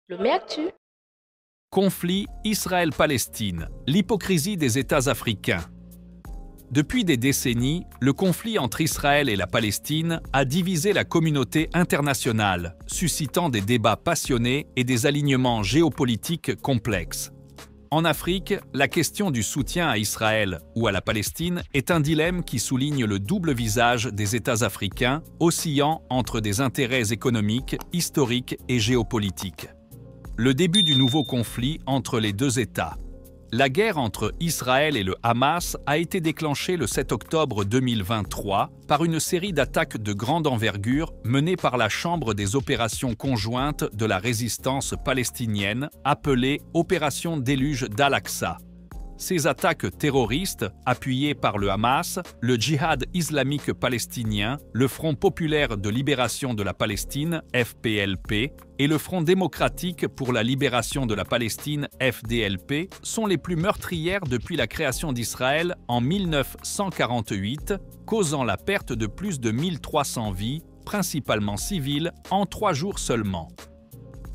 Lomé Actu. Conflit Israël-Palestine, l'hypocrisie des États africains. Depuis des décennies, le conflit entre Israël et la Palestine a divisé la communauté internationale, suscitant des débats passionnés et des alignements géopolitiques complexes. En Afrique, la question du soutien à Israël ou à la Palestine est un dilemme qui souligne le double visage des États africains, oscillant entre des intérêts économiques, historiques et géopolitiques. Le début du nouveau conflit entre les deux États. La guerre entre Israël et le Hamas a été déclenchée le 7 octobre 2023 par une série d'attaques de grande envergure menées par la Chambre des opérations conjointes de la résistance palestinienne, appelée Opération Déluge d'Al-Aqsa. Ces attaques terroristes, appuyées par le Hamas, le Djihad islamique palestinien, le Front populaire de libération de la Palestine, FPLP, et le Front démocratique pour la libération de la Palestine, FDLP, sont les plus meurtrières depuis la création d'Israël en 1948, causant la perte de plus de 1300 vies, principalement civiles, en 3 jours seulement.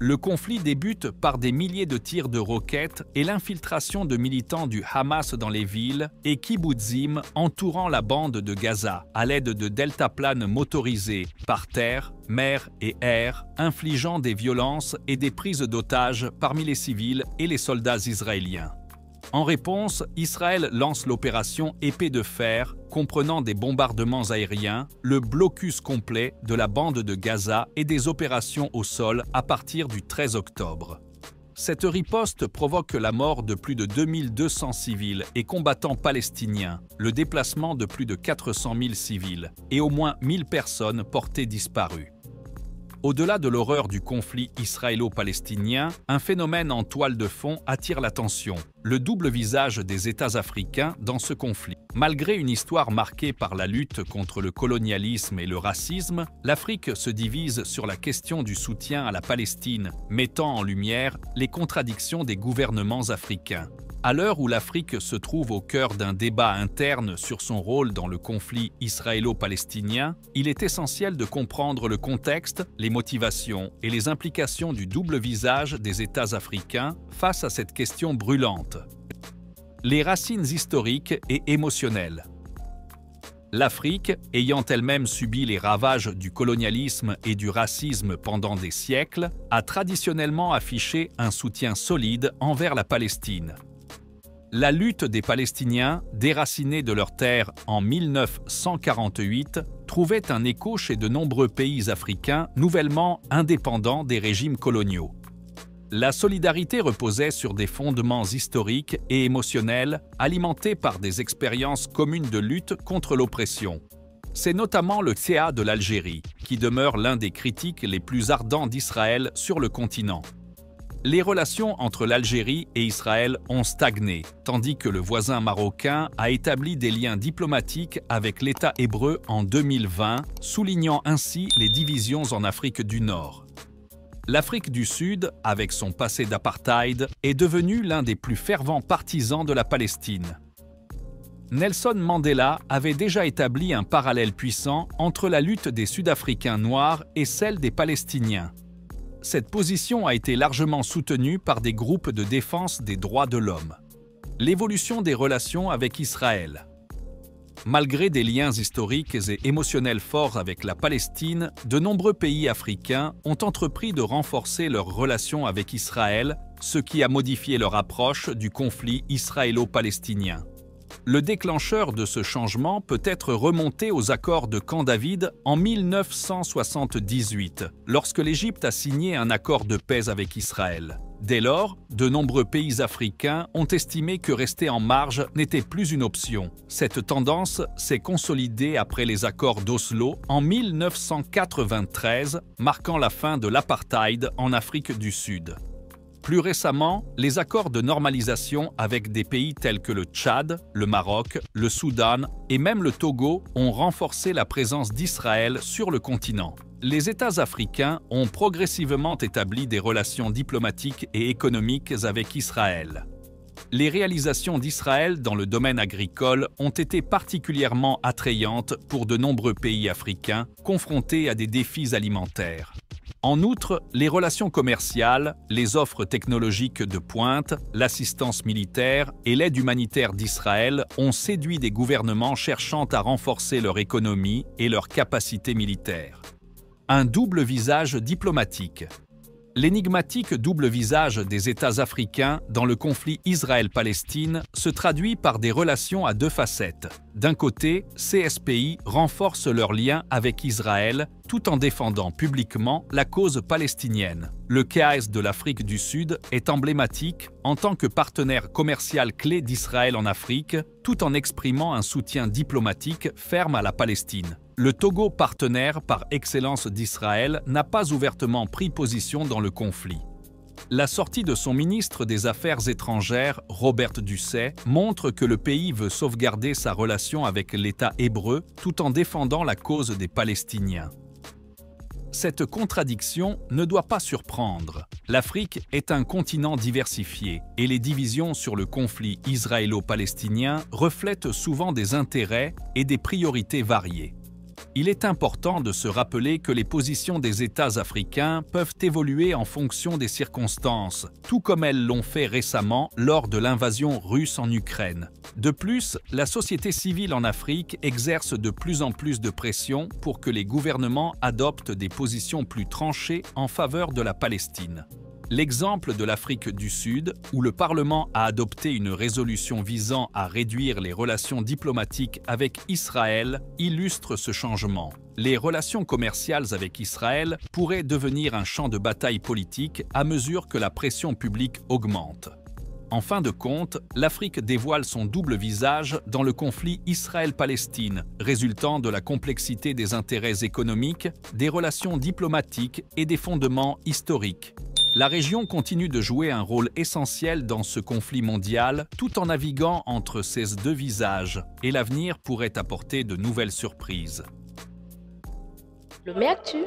Le conflit débute par des milliers de tirs de roquettes et l'infiltration de militants du Hamas dans les villes et kibbutzim entourant la bande de Gaza à l'aide de deltaplanes motorisés par terre, mer et air, infligeant des violences et des prises d'otages parmi les civils et les soldats israéliens. En réponse, Israël lance l'opération Épée de fer, comprenant des bombardements aériens, le blocus complet de la bande de Gaza et des opérations au sol à partir du 13 octobre. Cette riposte provoque la mort de plus de 2200 civils et combattants palestiniens, le déplacement de plus de 400 000 civils et au moins 1000 personnes portées disparues. Au-delà de l'horreur du conflit israélo-palestinien, un phénomène en toile de fond attire l'attention, le double visage des États africains dans ce conflit. Malgré une histoire marquée par la lutte contre le colonialisme et le racisme, l'Afrique se divise sur la question du soutien à la Palestine, mettant en lumière les contradictions des gouvernements africains. À l'heure où l'Afrique se trouve au cœur d'un débat interne sur son rôle dans le conflit israélo-palestinien, il est essentiel de comprendre le contexte, les motivations et les implications du double visage des États africains face à cette question brûlante. Les racines historiques et émotionnelles. L'Afrique, ayant elle-même subi les ravages du colonialisme et du racisme pendant des siècles, a traditionnellement affiché un soutien solide envers la Palestine. La lutte des Palestiniens, déracinés de leurs terres en 1948, trouvait un écho chez de nombreux pays africains nouvellement indépendants des régimes coloniaux. La solidarité reposait sur des fondements historiques et émotionnels alimentés par des expériences communes de lutte contre l'oppression. C'est notamment le cas de l'Algérie, qui demeure l'un des critiques les plus ardents d'Israël sur le continent. Les relations entre l'Algérie et Israël ont stagné, tandis que le voisin marocain a établi des liens diplomatiques avec l'État hébreu en 2020, soulignant ainsi les divisions en Afrique du Nord. L'Afrique du Sud, avec son passé d'apartheid, est devenue l'un des plus fervents partisans de la Palestine. Nelson Mandela avait déjà établi un parallèle puissant entre la lutte des Sud-Africains noirs et celle des Palestiniens. Cette position a été largement soutenue par des groupes de défense des droits de l'homme. L'évolution des relations avec Israël. Malgré des liens historiques et émotionnels forts avec la Palestine, de nombreux pays africains ont entrepris de renforcer leurs relations avec Israël, ce qui a modifié leur approche du conflit israélo-palestinien. Le déclencheur de ce changement peut être remonté aux accords de Camp David en 1978, lorsque l'Égypte a signé un accord de paix avec Israël. Dès lors, de nombreux pays africains ont estimé que rester en marge n'était plus une option. Cette tendance s'est consolidée après les accords d'Oslo en 1993, marquant la fin de l'apartheid en Afrique du Sud. Plus récemment, les accords de normalisation avec des pays tels que le Tchad, le Maroc, le Soudan et même le Togo ont renforcé la présence d'Israël sur le continent. Les États africains ont progressivement établi des relations diplomatiques et économiques avec Israël. Les réalisations d'Israël dans le domaine agricole ont été particulièrement attrayantes pour de nombreux pays africains confrontés à des défis alimentaires. En outre, les relations commerciales, les offres technologiques de pointe, l'assistance militaire et l'aide humanitaire d'Israël ont séduit des gouvernements cherchant à renforcer leur économie et leur capacité militaire. Un double visage diplomatique. L'énigmatique double visage des États africains dans le conflit Israël-Palestine se traduit par des relations à deux facettes. D'un côté, ces pays renforcent leurs liens avec Israël tout en défendant publiquement la cause palestinienne. Le CAS de l'Afrique du Sud est emblématique en tant que partenaire commercial clé d'Israël en Afrique, tout en exprimant un soutien diplomatique ferme à la Palestine. Le Togo, partenaire par excellence d'Israël, n'a pas ouvertement pris position dans le conflit. La sortie de son ministre des Affaires étrangères, Robert Ducey, montre que le pays veut sauvegarder sa relation avec l'État hébreu tout en défendant la cause des Palestiniens. Cette contradiction ne doit pas surprendre. L'Afrique est un continent diversifié et les divisions sur le conflit israélo-palestinien reflètent souvent des intérêts et des priorités variées. Il est important de se rappeler que les positions des États africains peuvent évoluer en fonction des circonstances, tout comme elles l'ont fait récemment lors de l'invasion russe en Ukraine. De plus, la société civile en Afrique exerce de plus en plus de pression pour que les gouvernements adoptent des positions plus tranchées en faveur de la Palestine. L'exemple de l'Afrique du Sud, où le Parlement a adopté une résolution visant à réduire les relations diplomatiques avec Israël, illustre ce changement. Les relations commerciales avec Israël pourraient devenir un champ de bataille politique à mesure que la pression publique augmente. En fin de compte, l'Afrique dévoile son double visage dans le conflit Israël-Palestine, résultant de la complexité des intérêts économiques, des relations diplomatiques et des fondements historiques. La région continue de jouer un rôle essentiel dans ce conflit mondial tout en naviguant entre ces deux visages, et l'avenir pourrait apporter de nouvelles surprises. Le Actu.